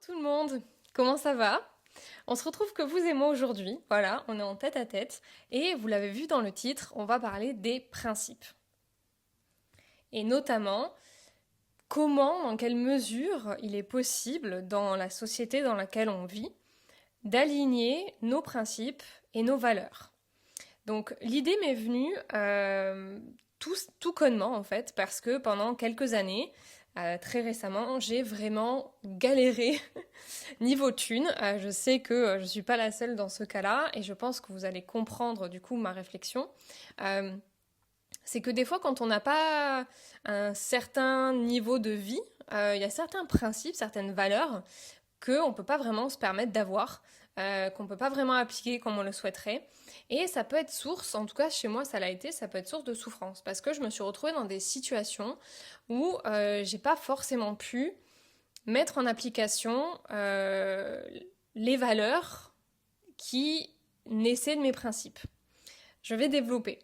Tout le monde, comment ça va? On se retrouve que vous et moi aujourd'hui, voilà, on est en tête à tête, et vous l'avez vu dans le titre, on va parler des principes. Et notamment, comment, dans quelle mesure il est possible, dans la société dans laquelle on vit, d'aligner nos principes et nos valeurs. Donc l'idée m'est venue tout connement en fait, parce que pendant quelques années, très récemment, j'ai vraiment galéré niveau thune. Je sais que je ne suis pas la seule dans ce cas-là, et je pense que vous allez comprendre du coup ma réflexion. Euh, c'est que des fois, quand on n'a pas un certain niveau de vie, il y a certains principes, certaines valeurs qu'on ne peut pas vraiment se permettre d'avoir, qu'on ne peut pas vraiment appliquer comme on le souhaiterait. Et ça peut être source, en tout cas chez moi ça l'a été, ça peut être source de souffrance. Parce que je me suis retrouvée dans des situations où j'ai pas forcément pu mettre en application les valeurs qui naissaient de mes principes. Je vais développer.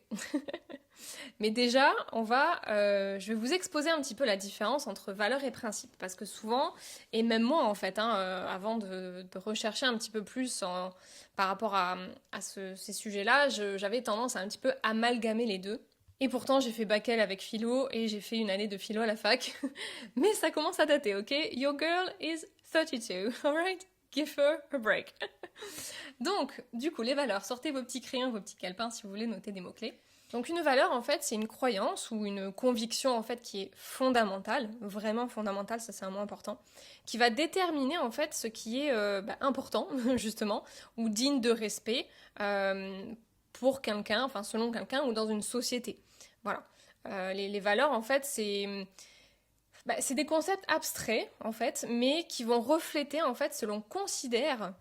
Mais déjà, je vais vous exposer un petit peu la différence entre valeurs et principes. Parce que souvent, et même moi en fait, avant de rechercher un petit peu plus par rapport à ces sujets-là, j'avais tendance à un petit peu amalgamer les deux. Et pourtant, j'ai fait bac L avec philo et j'ai fait une année de philo à la fac. Mais ça commence à dater, ok? Your girl is 32, alright? Give her a break. Donc, du coup, les valeurs. Sortez vos petits crayons, vos petits calepins si vous voulez noter des mots-clés. Donc une valeur, en fait, c'est une croyance ou une conviction, en fait, qui est fondamentale, vraiment fondamentale, ça c'est un mot important, qui va déterminer, en fait, ce qui est important, justement, ou digne de respect pour quelqu'un, enfin selon quelqu'un ou dans une société. Voilà. Les valeurs, en fait, c'est des concepts abstraits, en fait, mais qui vont refléter, en fait, ce que l'on considère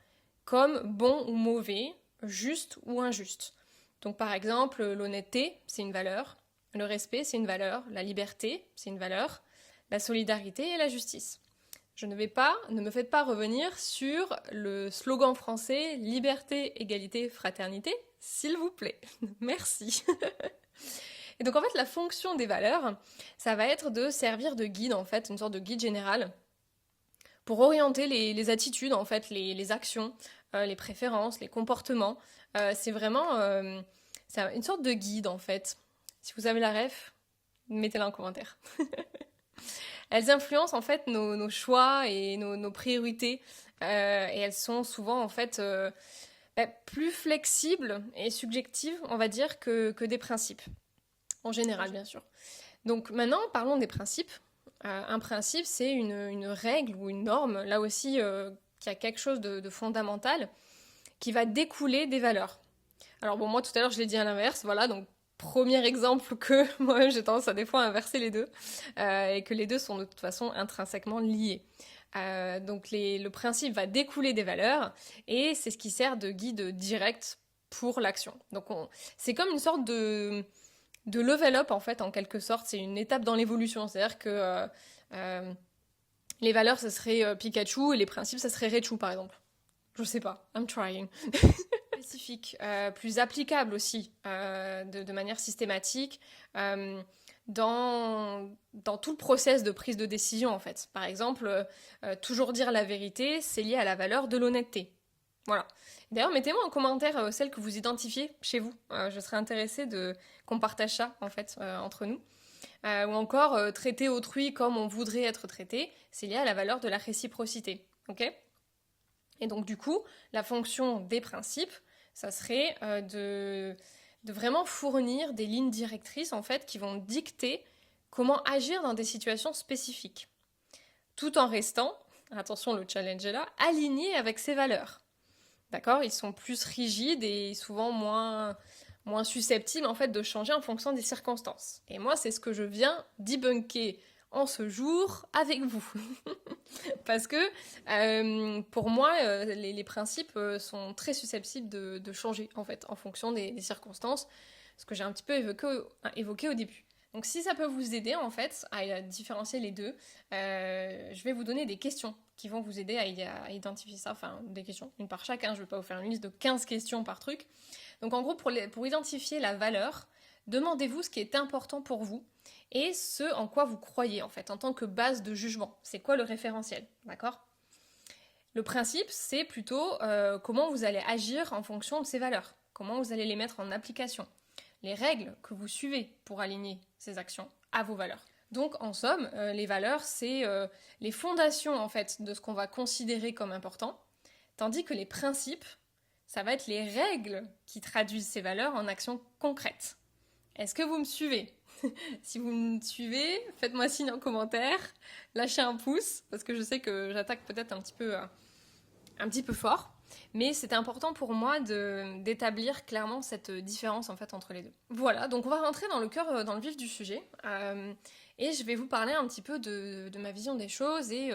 comme bon ou mauvais, juste ou injuste. Donc par exemple, l'honnêteté, c'est une valeur, le respect, c'est une valeur, la liberté, c'est une valeur, la solidarité et la justice. Ne me faites pas revenir sur le slogan français liberté, égalité, fraternité, s'il vous plaît. Merci. Et donc en fait, la fonction des valeurs, ça va être de servir de guide, en fait, une sorte de guide général, pour orienter les attitudes, en fait, les actions, les préférences, les comportements. C'est vraiment c'est une sorte de guide, en fait. Si vous avez la ref, mettez-la en commentaire. Elles influencent en fait nos choix et nos priorités. Et elles sont souvent en fait plus flexibles et subjectives, on va dire, que des principes. En général, bien sûr. Donc maintenant, parlons des principes. Un principe, c'est une règle ou une norme, là aussi, qui a quelque chose de fondamental, qui va découler des valeurs. Alors bon, moi tout à l'heure, je l'ai dit à l'inverse, voilà, donc premier exemple que moi j'ai tendance à des fois inverser les deux, et que les deux sont de toute façon intrinsèquement liés. Donc le principe va découler des valeurs, et c'est ce qui sert de guide direct pour l'action. Donc c'est comme une sorte de level up en fait, en quelque sorte, c'est une étape dans l'évolution, c'est-à-dire que les valeurs ça serait Pikachu et les principes ça serait Raichu par exemple. Je sais pas, I'm trying. Spécifique, plus applicable aussi, de manière systématique, dans tout le process de prise de décision en fait. Par exemple, toujours dire la vérité, c'est lié à la valeur de l'honnêteté. Voilà. D'ailleurs, mettez-moi en commentaire celles que vous identifiez chez vous. Je serais intéressée qu'on partage ça en fait entre nous. Ou encore traiter autrui comme on voudrait être traité, c'est lié à la valeur de la réciprocité. Ok? Et donc du coup, la fonction des principes, ça serait de vraiment fournir des lignes directrices en fait qui vont dicter comment agir dans des situations spécifiques, tout en restant, attention le challenge est là, alignés avec ses valeurs. D'accord? Ils sont plus rigides et souvent moins susceptibles en fait de changer en fonction des circonstances. Et moi, c'est ce que je viens debunker en ce jour avec vous. Parce que pour moi, les principes sont très susceptibles de changer en fait en fonction des circonstances, ce que j'ai un petit peu évoqué au début. Donc si ça peut vous aider en fait à différencier les deux, je vais vous donner des questions qui vont vous aider à identifier ça, enfin des questions, une par chaque, je ne vais pas vous faire une liste de 15 questions par truc. Donc en gros, pour identifier la valeur, demandez-vous ce qui est important pour vous et ce en quoi vous croyez en fait, en tant que base de jugement. C'est quoi le référentiel, d'accord? Le principe, c'est plutôt comment vous allez agir en fonction de ces valeurs, comment vous allez les mettre en application, les règles que vous suivez pour aligner ces actions à vos valeurs. Donc en somme, les valeurs, c'est les fondations en fait de ce qu'on va considérer comme important, tandis que les principes, ça va être les règles qui traduisent ces valeurs en actions concrètes. Est-ce que vous me suivez ? Si vous me suivez, faites-moi signe en commentaire, lâchez un pouce, parce que je sais que j'attaque peut-être un petit peu fort, mais c'était important pour moi d'établir clairement cette différence en fait entre les deux. Voilà, donc on va rentrer dans le vif du sujet, et je vais vous parler un petit peu de ma vision des choses et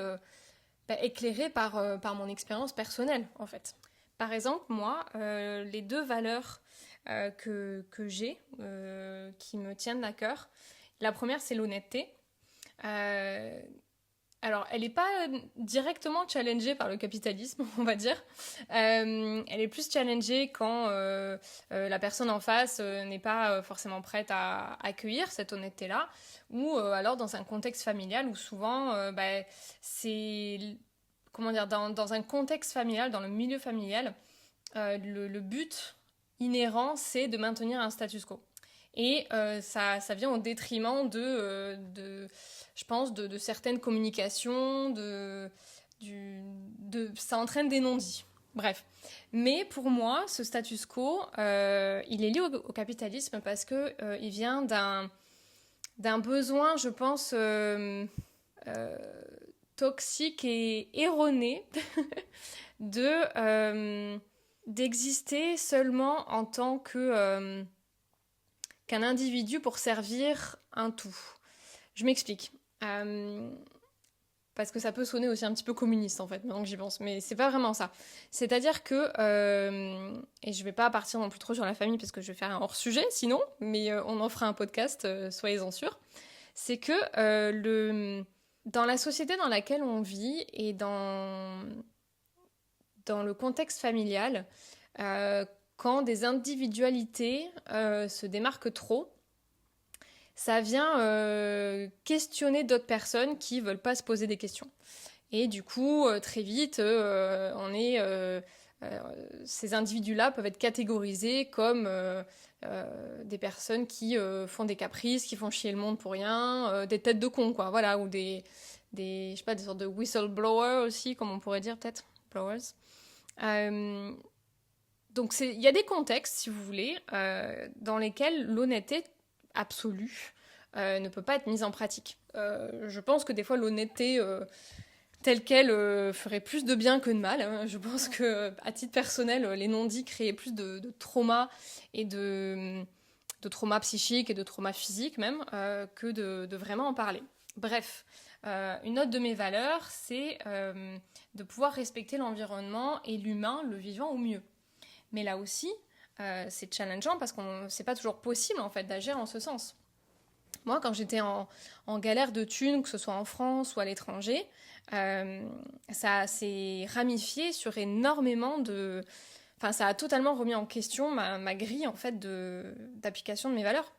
éclairée par mon expérience personnelle en fait. Par exemple, moi, les deux valeurs que j'ai, qui me tiennent à cœur. La première, c'est l'honnêteté. Alors, elle n'est pas directement challengée par le capitalisme, on va dire. Elle est plus challengée quand la personne en face n'est pas forcément prête à accueillir cette honnêteté-là, ou alors dans un contexte familial où souvent, c'est... Comment dire, dans un contexte familial, dans le milieu familial, le but inhérent, c'est de maintenir un status quo. Et ça vient au détriment je pense, de certaines communications, ça entraîne des non-dits. Bref. Mais pour moi, ce status quo, il est lié au capitalisme parce que il vient d'un besoin, je pense, toxique et erroné d'exister seulement en tant qu'un individu pour servir un tout. Je m'explique. Parce que ça peut sonner aussi un petit peu communiste en fait, maintenant que j'y pense, mais c'est pas vraiment ça. C'est-à-dire que, et je vais pas partir non plus trop sur la famille parce que je vais faire un hors-sujet sinon, mais on en fera un podcast, soyez-en sûrs. C'est que dans la société dans laquelle on vit et dans le contexte familial, quand des individualités se démarquent trop, ça vient questionner d'autres personnes qui veulent pas se poser des questions. Et du coup, très vite, ces individus-là peuvent être catégorisés comme des personnes qui font des caprices, qui font chier le monde pour rien, des têtes de cons, quoi, voilà, ou je sais pas, des sortes de whistleblowers aussi, comme on pourrait dire peut-être, blowers. Donc il y a des contextes, si vous voulez, dans lesquels l'honnêteté absolue ne peut pas être mise en pratique. Je pense que des fois l'honnêteté telle qu'elle ferait plus de bien que de mal. Hein. Je pense que, à titre personnel, les non-dits créaient plus de traumas et de traumas psychiques et de traumas physiques même que de vraiment en parler. Bref, une autre de mes valeurs, c'est de pouvoir respecter l'environnement et l'humain, le vivant au mieux. Mais là aussi, c'est challengeant parce que c'est pas toujours possible en fait d'agir en ce sens. Moi, quand j'étais en galère de thunes, que ce soit en France ou à l'étranger, ça s'est ramifié sur énormément de... Enfin, ça a totalement remis en question ma grille en fait d'application de mes valeurs.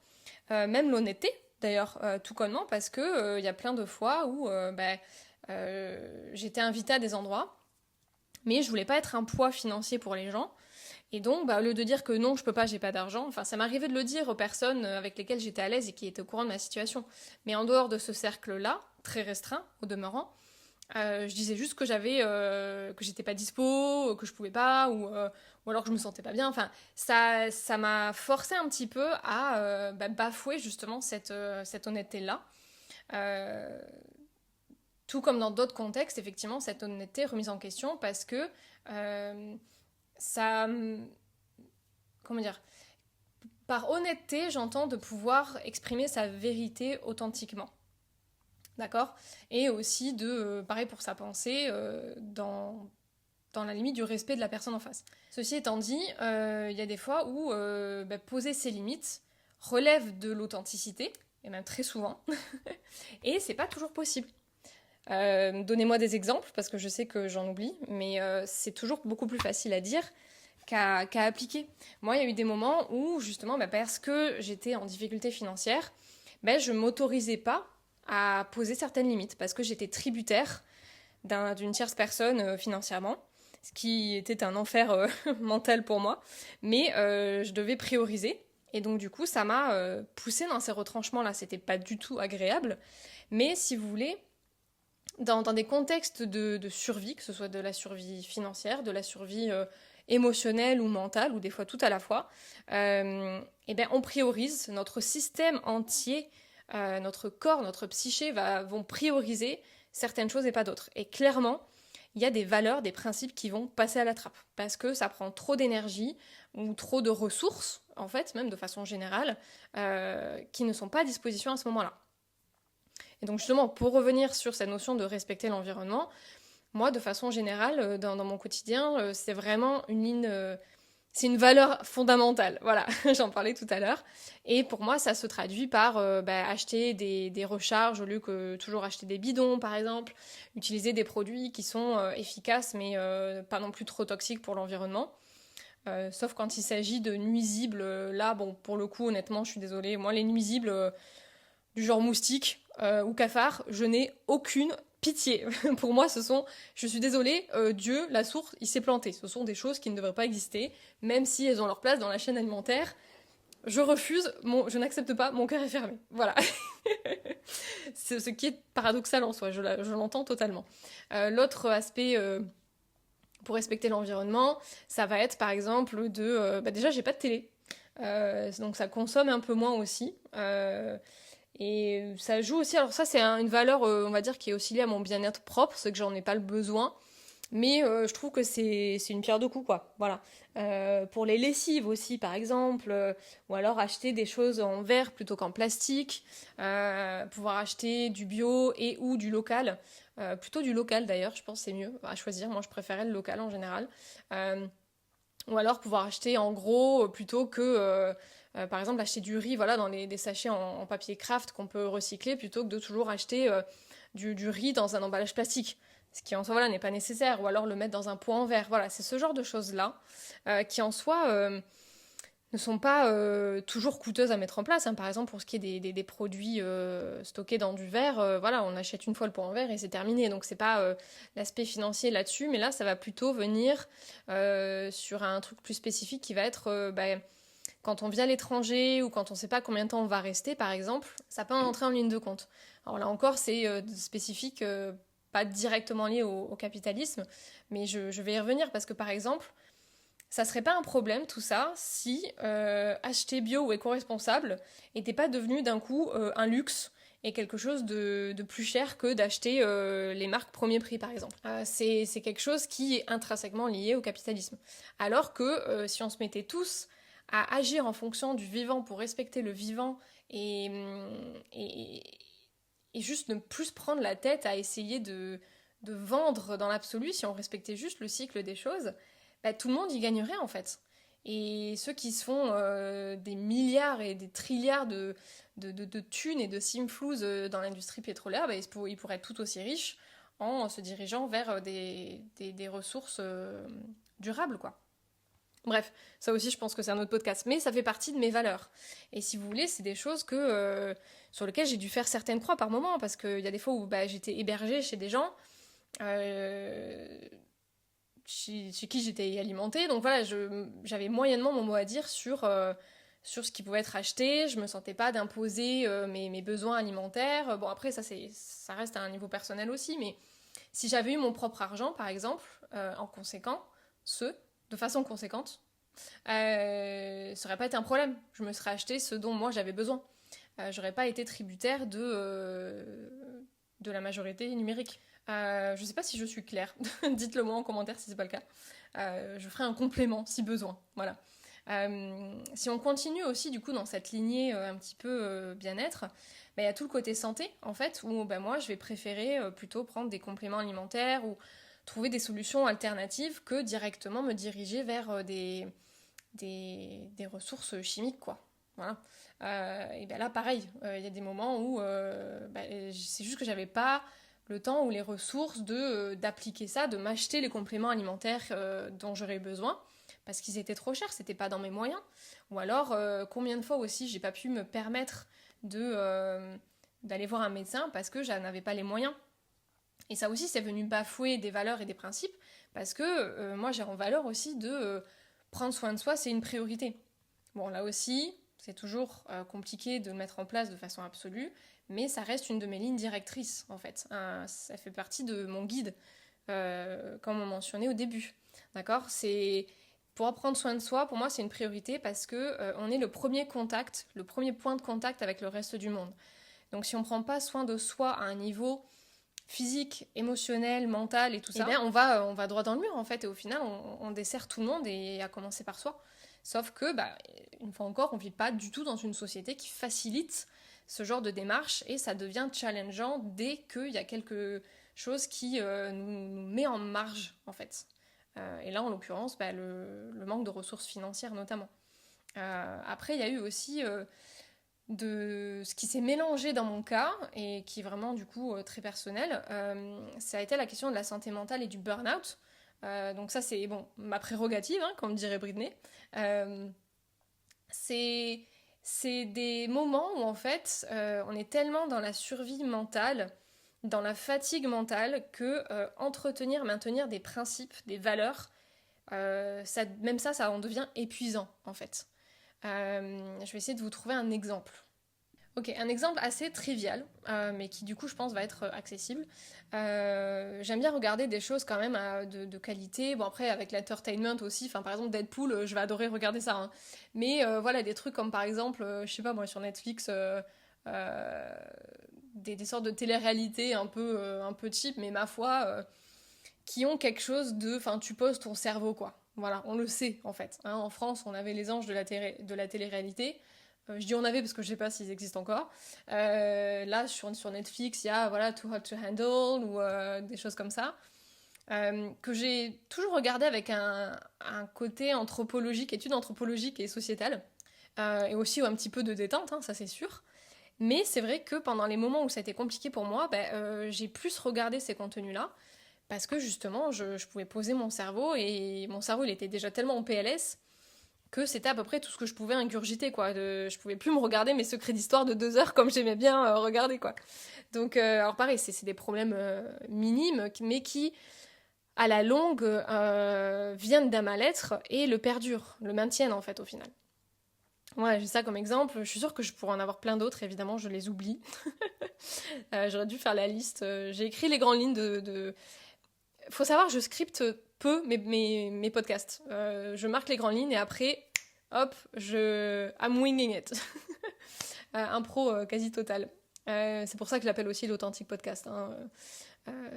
Même l'honnêteté, d'ailleurs, tout connement, parce que y a plein de fois où j'étais invitée à des endroits, mais je voulais pas être un poids financier pour les gens. Et donc, au lieu de dire que non, je peux pas, j'ai pas d'argent, enfin, ça m'arrivait de le dire aux personnes avec lesquelles j'étais à l'aise et qui étaient au courant de ma situation. Mais en dehors de ce cercle-là, très restreint, au demeurant, je disais juste que que j'étais pas dispo, que je pouvais pas, ou alors que je me sentais pas bien. Enfin, ça m'a forcé un petit peu à bafouer justement cette honnêteté-là. Tout comme dans d'autres contextes, effectivement, cette honnêteté est remise en question parce que ça... Comment dire ? Par honnêteté, j'entends de pouvoir exprimer sa vérité authentiquement. D'accord ? Et aussi pareil pour sa pensée, dans la limite du respect de la personne en face. Ceci étant dit, y a des fois où poser ses limites relève de l'authenticité, et même très souvent, et c'est pas toujours possible. Donnez-moi des exemples, parce que je sais que j'en oublie, mais c'est toujours beaucoup plus facile à dire qu'à appliquer. Moi, il y a eu des moments où, justement, parce que j'étais en difficulté financière, je ne m'autorisais pas à poser certaines limites, parce que j'étais tributaire d'une tierce personne financièrement, ce qui était un enfer mental pour moi, mais je devais prioriser. Et donc du coup, ça m'a poussée dans ces retranchements-là. C'était pas du tout agréable, mais si vous voulez, dans des contextes de survie, que ce soit de la survie financière, de la survie émotionnelle ou mentale, ou des fois tout à la fois, et ben on priorise, notre système entier, notre corps, notre psyché vont prioriser certaines choses et pas d'autres. Et clairement, il y a des valeurs, des principes qui vont passer à la trappe, parce que ça prend trop d'énergie ou trop de ressources, en fait, même de façon générale, qui ne sont pas à disposition à ce moment-là. Et donc justement, pour revenir sur cette notion de respecter l'environnement, moi, de façon générale, dans mon quotidien, c'est vraiment une ligne, c'est une valeur fondamentale. Voilà, j'en parlais tout à l'heure. Et pour moi, ça se traduit par acheter des recharges au lieu que toujours acheter des bidons, par exemple. Utiliser des produits qui sont efficaces, mais pas non plus trop toxiques pour l'environnement. Sauf quand il s'agit de nuisibles. Là, bon, pour le coup, honnêtement, je suis désolée. Moi, les nuisibles du genre moustique ou cafard, je n'ai aucune pitié. Pour moi, je suis désolée, Dieu, la source, il s'est planté. Ce sont des choses qui ne devraient pas exister, même si elles ont leur place dans la chaîne alimentaire. Je refuse, je n'accepte pas, mon cœur est fermé. Voilà. C'est ce qui est paradoxal en soi, je l'entends totalement. L'autre aspect pour respecter l'environnement, ça va être par exemple déjà, j'ai pas de télé. Donc ça consomme un peu moins aussi. Et ça joue aussi, alors ça c'est une valeur, on va dire, qui est aussi liée à mon bien-être propre, c'est que j'en ai pas le besoin, mais je trouve que c'est une pierre deux coups, quoi. Voilà. Pour les lessives aussi, par exemple, ou alors acheter des choses en verre plutôt qu'en plastique, pouvoir acheter du bio et ou du local, plutôt du local d'ailleurs, je pense que c'est mieux à choisir, moi je préférais le local en général. Ou alors pouvoir acheter en gros plutôt que par exemple acheter du riz voilà, dans des sachets en papier craft qu'on peut recycler plutôt que de toujours acheter du riz dans un emballage plastique. Ce qui en soi voilà, n'est pas nécessaire. Ou alors le mettre dans un pot en verre. Voilà, c'est ce genre de choses-là qui en soi ne sont pas toujours coûteuses à mettre en place. Hein. Par exemple, pour ce qui est des produits stockés dans du verre, voilà, on achète une fois le pot en verre et c'est terminé. Donc c'est pas l'aspect financier là-dessus, mais là, ça va plutôt venir sur un truc plus spécifique qui va être quand on vient à l'étranger ou quand on ne sait pas combien de temps on va rester, par exemple, ça peut entrer en ligne de compte. Alors là encore, c'est spécifique, pas directement lié au capitalisme, mais je vais y revenir parce que par exemple, ça serait pas un problème tout ça si acheter bio ou éco-responsable n'était pas devenu d'un coup un luxe et quelque chose de plus cher que d'acheter les marques premier prix par exemple. C'est quelque chose qui est intrinsèquement lié au capitalisme. Alors que si on se mettait tous à agir en fonction du vivant pour respecter le vivant et juste ne plus se prendre la tête à essayer de vendre dans l'absolu, si on respectait juste le cycle des choses, bah, tout le monde y gagnerait en fait. Et ceux qui se font des milliards et des trilliards de thunes et de simflouz dans l'industrie pétrolière, bah, ils pourraient être tout aussi riches en se dirigeant vers des ressources durables, quoi. Bref, ça aussi je pense que c'est un autre podcast, mais ça fait partie de mes valeurs. Et si vous voulez, c'est des choses sur lesquelles j'ai dû faire certaines croix par moment, parce qu'il y a des fois où j'étais hébergée chez des gens chez qui j'étais alimentée, donc voilà, j'avais moyennement mon mot à dire sur ce qui pouvait être acheté, je me sentais pas d'imposer mes besoins alimentaires. Bon après ça reste à un niveau personnel aussi, mais si j'avais eu mon propre argent par exemple, de façon conséquente, ça aurait pas été un problème. Je me serais acheté ce dont moi j'avais besoin. J'aurais pas été tributaire de la majorité numérique. Je sais pas si je suis claire. Dites-le moi en commentaire si c'est pas le cas. Je ferai un complément si besoin. Voilà. Si on continue aussi du coup dans cette lignée un petit peu bien-être, il y a tout le côté santé en fait où moi je vais préférer plutôt prendre des compléments alimentaires ou trouver des solutions alternatives que directement me diriger vers des ressources chimiques quoi. Voilà. Et là pareil, il y a des moments où c'est juste que j'avais pas le temps ou les ressources d'appliquer ça, de m'acheter les compléments alimentaires dont j'aurais besoin parce qu'ils étaient trop chers, c'était pas dans mes moyens. Ou alors combien de fois aussi j'ai pas pu me permettre d'aller voir un médecin parce que je n'avais pas les moyens. Et ça aussi, c'est venu bafouer des valeurs et des principes, parce que moi, j'ai en valeur aussi de prendre soin de soi, c'est une priorité. Bon, là aussi, c'est toujours compliqué de le mettre en place de façon absolue, mais ça reste une de mes lignes directrices, en fait. Ça fait partie de mon guide, comme on mentionnait au début. D'accord. Pour prendre soin de soi, pour moi, c'est une priorité parce que on est le premier contact, le premier point de contact avec le reste du monde. Donc si on ne prend pas soin de soi à un niveau physique, émotionnel, mental et tout ça, eh bien, on va droit dans le mur en fait, et au final on dessert tout le monde, et à commencer par soi. Sauf que, une fois encore, on ne vit pas du tout dans une société qui facilite ce genre de démarche, et ça devient challengeant dès qu'il y a quelque chose qui nous met en marge en fait. Et là en l'occurrence, le manque de ressources financières notamment. Après il y a eu aussi de ce qui s'est mélangé dans mon cas, et qui est vraiment du coup très personnel, ça a été la question de la santé mentale et du burn-out. Donc ça c'est ma prérogative, hein, comme dirait Britney. C'est des moments où en fait on est tellement dans la survie mentale, dans la fatigue mentale, que maintenir des principes, des valeurs, même ça en devient épuisant en fait. Je vais essayer de vous trouver un exemple. Ok, un exemple assez trivial, mais qui du coup je pense va être accessible. J'aime bien regarder des choses quand même de qualité. Bon après avec l'entertainment aussi, par exemple Deadpool, je vais adorer regarder ça. Hein. Mais voilà, des trucs comme par exemple, je sais pas moi, sur Netflix, des sortes de télé-réalité un peu cheap, mais ma foi, qui ont quelque chose de... Enfin, tu poses ton cerveau, quoi. Voilà, on le sait, en fait. Hein, en France, on avait les anges de la télé-réalité. Je dis on avait parce que je sais pas s'ils existent encore. Là, sur Netflix, il y a Too Hot to Handle ou des choses comme ça. Que j'ai toujours regardé avec un côté anthropologique, études anthropologiques et sociétales. Et aussi un petit peu de détente, hein, ça c'est sûr. Mais c'est vrai que pendant les moments où ça a été compliqué pour moi, j'ai plus regardé ces contenus-là. Parce que justement, je pouvais poser mon cerveau, et mon cerveau il était déjà tellement en PLS que c'était à peu près tout ce que je pouvais ingurgiter, quoi. Je pouvais plus me regarder mes secrets d'histoire de 2 heures comme j'aimais bien regarder, quoi. Donc, alors pareil, c'est des problèmes minimes, mais qui, à la longue, viennent d'un mal-être et le perdurent, le maintiennent en fait au final. Ouais, j'ai ça comme exemple. Je suis sûre que je pourrais en avoir plein d'autres, évidemment, je les oublie. J'aurais dû faire la liste. J'ai écrit les grandes lignes Faut savoir, je scripte peu mes podcasts. Je marque les grandes lignes et après, hop, I'm winging it. Impro quasi total. C'est pour ça que je l'appelle aussi l'authentique podcast. Hein.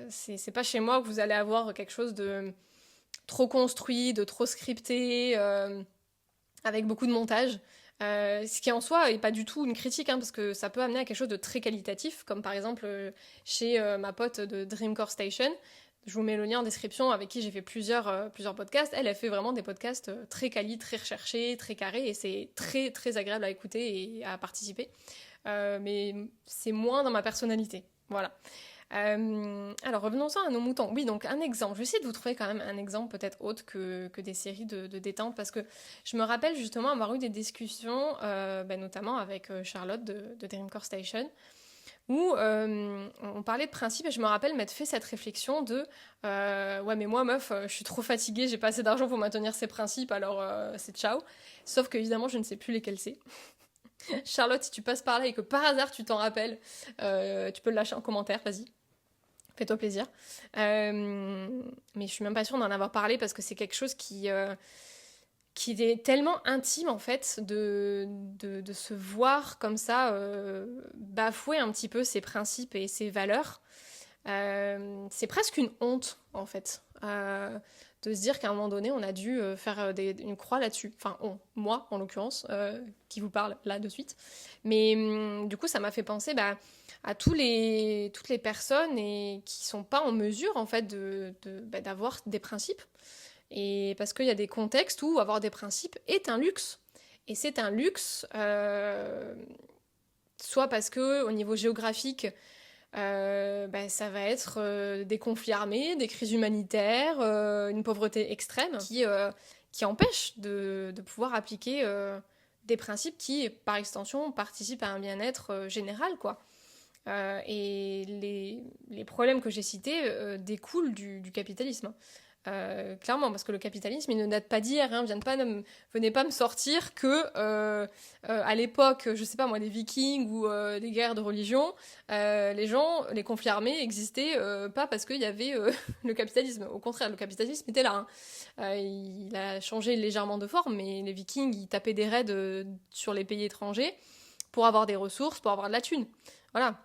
C'est pas chez moi que vous allez avoir quelque chose de trop construit, de trop scripté, avec beaucoup de montage. Ce qui en soi n'est pas du tout une critique, hein, parce que ça peut amener à quelque chose de très qualitatif, comme par exemple chez ma pote de Dreamcore Station. Je vous mets le lien en description, avec qui j'ai fait plusieurs podcasts. Elle a fait vraiment des podcasts très quali, très recherchés, très carrés, et c'est très très agréable à écouter et à participer. Mais c'est moins dans ma personnalité. Voilà. Alors revenons-en à nos moutons. Oui, donc un exemple. Je vais essayer de vous trouver quand même un exemple peut-être autre que des séries de détente, parce que je me rappelle justement avoir eu des discussions, notamment avec Charlotte de Dreamcore Station, où on parlait de principe, et je me rappelle m'être fait cette réflexion de ouais mais moi meuf, je suis trop fatiguée, j'ai pas assez d'argent pour maintenir ces principes, alors c'est ciao. Sauf que évidemment je ne sais plus lesquels c'est. Charlotte, si tu passes par là et que par hasard tu t'en rappelles, tu peux le lâcher en commentaire, vas-y. Fais-toi plaisir. Mais je suis même pas sûre d'en avoir parlé, parce que c'est quelque chose qui est tellement intime en fait de se voir comme ça bafouer un petit peu ses principes et ses valeurs. C'est presque une honte en fait de se dire qu'à un moment donné on a dû faire une croix là-dessus. Enfin moi en l'occurrence qui vous parle là de suite. Mais du coup ça m'a fait penser à toutes les personnes qui sont pas en mesure en fait d'avoir des principes. Et parce qu'il y a des contextes où avoir des principes est un luxe. Et c'est un luxe, soit parce qu'au niveau géographique, ça va être des conflits armés, des crises humanitaires, une pauvreté extrême qui empêche de pouvoir appliquer des principes qui, par extension, participent à un bien-être général, quoi. Et les problèmes que j'ai cités découlent du capitalisme. Clairement, parce que le capitalisme, il ne date pas d'hier, hein, venez pas me sortir que à l'époque, je sais pas moi, des Vikings ou des guerres de religion, les conflits armés existaient pas parce qu'il y avait le capitalisme. Au contraire, le capitalisme était là. Hein. Il a changé légèrement de forme, mais les Vikings, ils tapaient des raids sur les pays étrangers pour avoir des ressources, pour avoir de la thune. Voilà.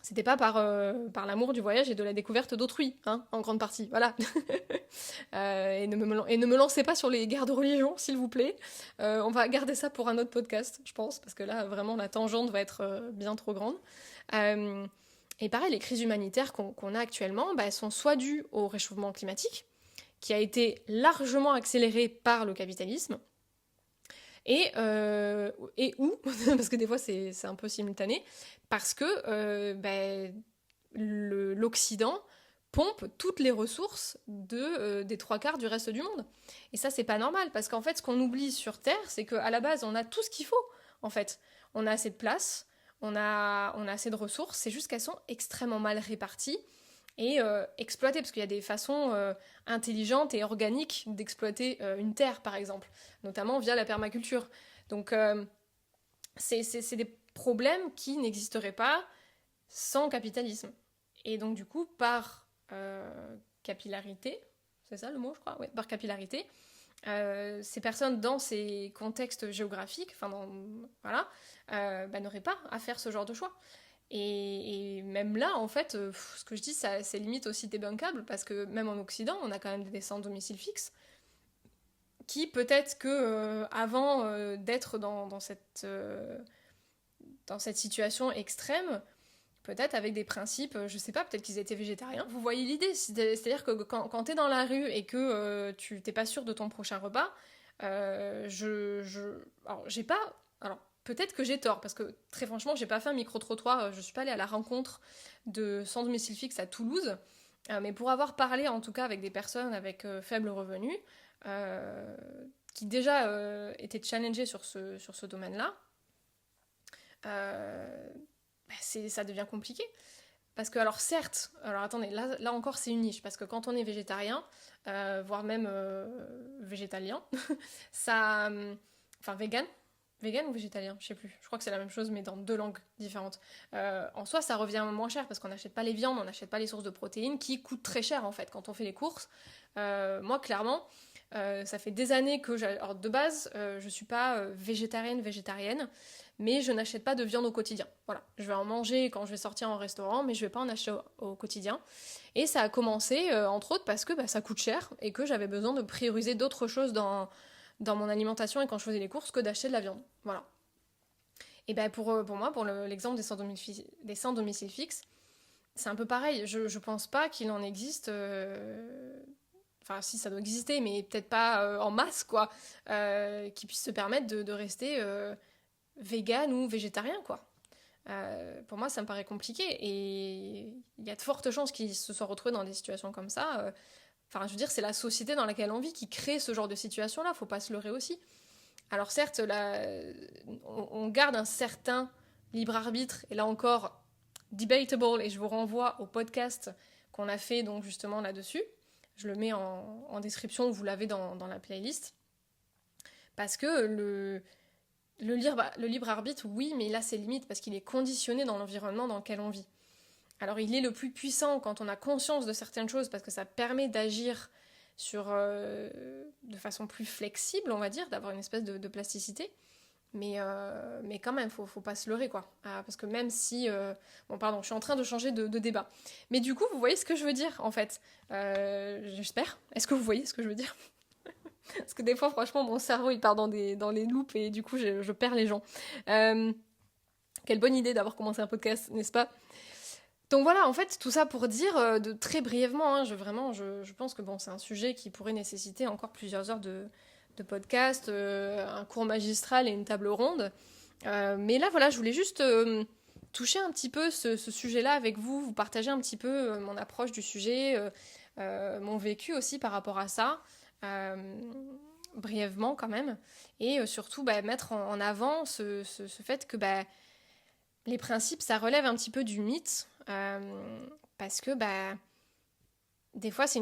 C'était pas par l'amour du voyage et de la découverte d'autrui, hein, en grande partie. Voilà. Et ne me lancez pas sur les guerres de religion, s'il vous plaît. On va garder ça pour un autre podcast, je pense, parce que là, vraiment, la tangente va être bien trop grande. Et pareil, les crises humanitaires qu'on a actuellement, elles sont soit dues au réchauffement climatique, qui a été largement accéléré par le capitalisme, et où, parce que des fois c'est un peu simultané, parce que l'Occident pompe toutes les ressources des trois quarts du reste du monde. Et ça, c'est pas normal, parce qu'en fait, ce qu'on oublie sur Terre, c'est qu'à la base, on a tout ce qu'il faut, en fait. On a assez de place, on a assez de ressources, c'est juste qu'elles sont extrêmement mal réparties et exploitées, parce qu'il y a des façons intelligentes et organiques d'exploiter une terre, par exemple, notamment via la permaculture. Donc, c'est des problèmes qui n'existeraient pas sans capitalisme. Et donc, du coup, par capillarité, c'est ça le mot, je crois, ouais, par capillarité, ces personnes dans ces contextes géographiques, voilà, n'auraient pas à faire ce genre de choix. Et même là, en fait, ce que je dis, c'est limite aussi débunkable, parce que même en Occident, on a quand même des sans domicile fixe, qui peut-être que avant d'être dans cette situation extrême, peut-être avec des principes, je sais pas, peut-être qu'ils étaient végétariens. Vous voyez l'idée, c'est-à-dire que quand t'es dans la rue et que tu t'es pas sûr de ton prochain repas, alors j'ai pas... Alors, peut-être que j'ai tort, parce que très franchement, j'ai pas fait un micro-trottoir, je suis pas allée à la rencontre de sans domicile fixe à Toulouse, mais pour avoir parlé en tout cas avec des personnes avec faibles revenus, qui déjà étaient challengées sur ce domaine-là, ça devient compliqué. Parce que, alors certes, alors attendez, là encore c'est une niche, parce que quand on est végétarien, voire même végétalien, ça... Enfin, vegan ou végétalien, je sais plus. Je crois que c'est la même chose, mais dans deux langues différentes. En soi, ça revient moins cher, parce qu'on n'achète pas les viandes, on n'achète pas les sources de protéines, qui coûtent très cher, en fait, quand on fait les courses. Moi, clairement, ça fait des années que... Alors, de base, je suis pas végétarienne, mais je n'achète pas de viande au quotidien. Voilà, je vais en manger quand je vais sortir en restaurant, mais je vais pas en acheter au quotidien. Et ça a commencé, entre autres, parce que ça coûte cher et que j'avais besoin de prioriser d'autres choses dans mon alimentation et quand je faisais les courses que d'acheter de la viande. Voilà. Et pour moi, pour l'exemple des sans domicile fixe, c'est un peu pareil. Je pense pas qu'il en existe... Enfin, si, ça doit exister, mais peut-être pas en masse, quoi, qui puissent se permettre de rester vegan ou végétarien, quoi. Pour moi, ça me paraît compliqué et il y a de fortes chances qu'ils se soient retrouvés dans des situations comme ça. Enfin, je veux dire, c'est la société dans laquelle on vit qui crée ce genre de situation-là, faut pas se leurrer aussi. Alors certes, là, on garde un certain libre arbitre, et là encore, debatable, et je vous renvoie au podcast qu'on a fait donc justement là-dessus. Je le mets en description, vous l'avez dans la playlist. Parce que le libre arbitre, oui, mais là c'est limite parce qu'il est conditionné dans l'environnement dans lequel on vit. Alors il est le plus puissant quand on a conscience de certaines choses parce que ça permet d'agir de façon plus flexible, on va dire, d'avoir une espèce de plasticité. Mais quand même, faut pas se leurrer, quoi. Parce que même si... Bon, pardon, je suis en train de changer de débat. Mais du coup, vous voyez ce que je veux dire, en fait. J'espère. Est-ce que vous voyez ce que je veux dire? Parce que des fois, franchement, mon cerveau, il part dans les loupes et du coup, je perds les gens. Quelle bonne idée d'avoir commencé un podcast, n'est-ce pas? Donc voilà, en fait, tout ça pour dire, très brièvement, hein, je pense que bon, c'est un sujet qui pourrait nécessiter encore plusieurs heures de podcast, un cours magistral et une table ronde. Mais là, voilà, je voulais juste toucher un petit peu ce sujet-là avec vous partager un petit peu mon approche du sujet, mon vécu aussi par rapport à ça, brièvement quand même, et surtout mettre en avant ce fait que les principes, ça relève un petit peu du mythe, parce que des fois, c'est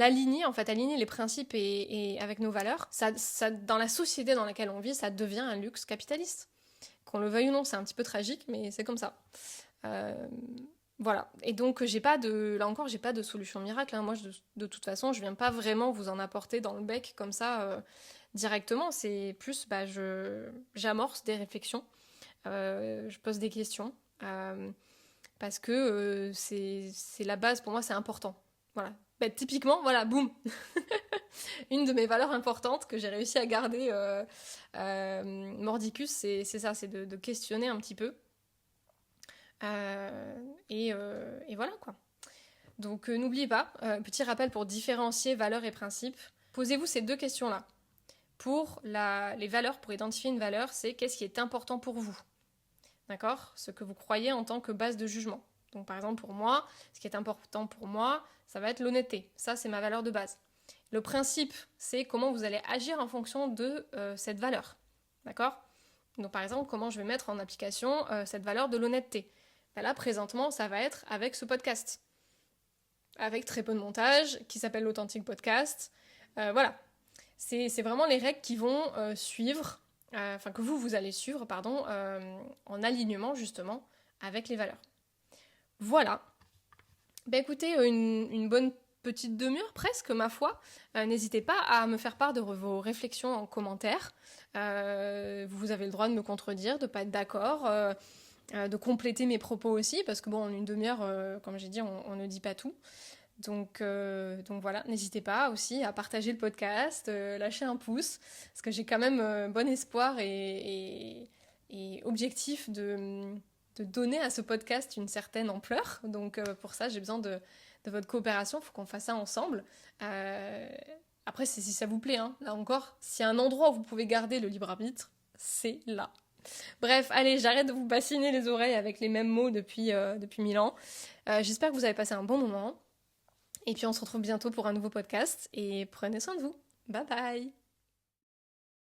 aligner les principes et avec nos valeurs, ça, dans la société dans laquelle on vit, ça devient un luxe capitaliste. Qu'on le veuille ou non, c'est un petit peu tragique, mais c'est comme ça. Voilà. Et donc, là encore, j'ai pas de solution miracle. Moi, de toute façon, je viens pas vraiment vous en apporter dans le bec comme ça directement. C'est plus, j'amorce des réflexions, je pose des questions, parce que c'est la base, pour moi, c'est important. Voilà. Typiquement, voilà, boum. Une de mes valeurs importantes que j'ai réussi à garder mordicus, c'est ça, c'est de questionner un petit peu. Et voilà quoi. Donc n'oubliez pas, petit rappel pour différencier valeurs et principes, posez-vous ces 2 questions-là. Pour les valeurs, pour identifier une valeur, c'est qu'est-ce qui est important pour vous. D'accord ? Ce que vous croyez en tant que base de jugement. Donc par exemple pour moi, ce qui est important pour moi, ça va être l'honnêteté. Ça, c'est ma valeur de base. Le principe, c'est comment vous allez agir en fonction de cette valeur. D'accord ? Donc par exemple, comment je vais mettre en application cette valeur de l'honnêteté. Là, présentement, ça va être avec ce podcast. Avec très peu de montage, qui s'appelle l'Authentique Podcast. Voilà. C'est vraiment les règles qui vont suivre, que vous allez suivre, en alignement, justement, avec les valeurs. Voilà. Écoutez, une bonne petite demi-heure presque, ma foi. N'hésitez pas à me faire part de vos réflexions en commentaire. Vous avez le droit de me contredire, de ne pas être d'accord, de compléter mes propos aussi, parce que en une demi-heure, comme j'ai dit, on ne dit pas tout. Donc voilà, n'hésitez pas aussi à partager le podcast, lâcher un pouce, parce que j'ai quand même bon espoir et objectif de donner à ce podcast une certaine ampleur. Donc pour ça, j'ai besoin de votre coopération, il faut qu'on fasse ça ensemble. Après, c'est si ça vous plaît, hein. Là encore, s'il y a un endroit où vous pouvez garder le libre arbitre, c'est là. Bref, allez, j'arrête de vous bassiner les oreilles avec les mêmes mots depuis 1000 ans. J'espère que vous avez passé un bon moment. Et puis on se retrouve bientôt pour un nouveau podcast. Et prenez soin de vous. Bye bye.